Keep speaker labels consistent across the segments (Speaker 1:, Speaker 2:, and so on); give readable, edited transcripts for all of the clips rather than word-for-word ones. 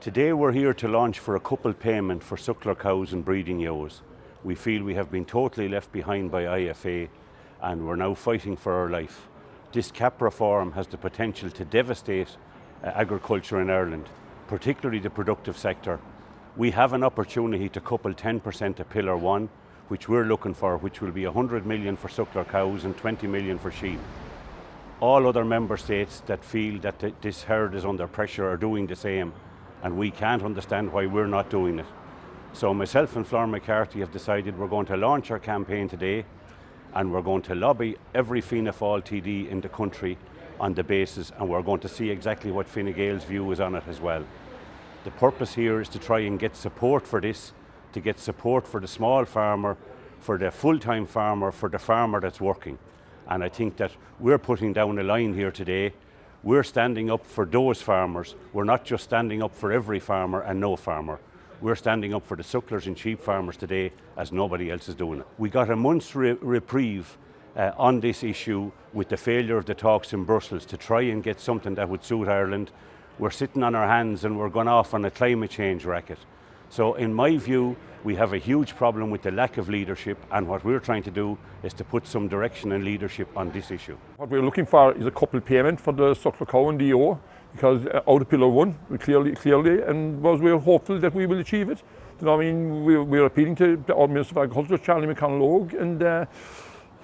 Speaker 1: Today we're here to launch for a coupled payment for suckler cows and breeding ewes. We feel we have been totally left behind by IFA and we're now fighting for our life. This cap reform has the potential to devastate agriculture in Ireland, particularly the productive sector. We have an opportunity to couple 10% of Pillar 1, which we're looking for, which will be 100 million for suckler cows and 20 million for sheep. All other member states that feel that this herd is under pressure are doing the same, and we can't understand why we're not doing it. So myself and Flor McCarthy have decided we're going to launch our campaign today, and we're going to lobby every Fianna Fáil TD in the country on the basis, and we're going to see exactly what Fine Gael's view is on it as well. The purpose here is to try and get support for this, to get support for the small farmer, for the full-time farmer, for the farmer that's working. And I think that we're putting down a line here today. We're standing up for those farmers. We're not just standing up for every farmer and no farmer. We're standing up for the sucklers and sheep farmers today, as nobody else is doing it. We got a month's reprieve on this issue with the failure of the talks in Brussels to try and get something that would suit Ireland. We're sitting on our hands and we're going off on a climate change racket. So in my view, we have a huge problem with the lack of leadership, and what we're trying to do is to put some direction and leadership on this issue.
Speaker 2: What we're looking for is a coupled payment for the suckler cow and the ewe, because out of Pillar 1, we clearly, and we're hopeful that we will achieve it. You know, I mean, we're appealing to our Minister of Agriculture, Charlie McConnell, and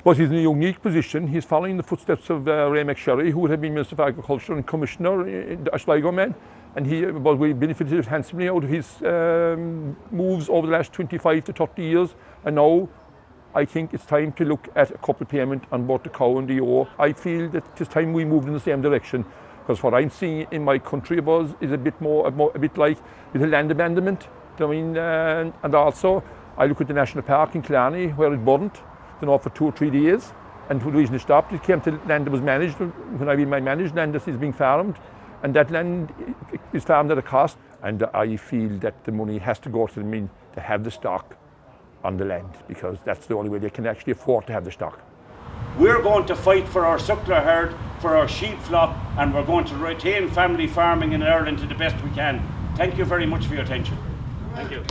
Speaker 2: but he's in a unique position. He's following the footsteps of Ray McSherry, who would have been Minister of Agriculture and Commissioner in the Sligo man. And we benefited handsomely out of his moves over the last 25 to 30 years. And now I think it's time to look at a coupled payment on both the cow and the ewe. I feel that it's time we moved in the same direction, because what I'm seeing in my country is a bit like with the land abandonment. I mean, and also I look at the national park in Killarney where it burned, for 2 or 3 days, and for the reason it stopped, it came to land that was managed. When I mean my managed land that is being farmed, and that land is farmed at a cost, and I feel that the money has to go to them to have the stock on the land, because that's the only way they can actually afford to have the stock.
Speaker 1: We're going to fight for our suckler herd, for our sheep flock, and we're going to retain family farming in Ireland to the best we can. Thank you very much for your attention. Thank you.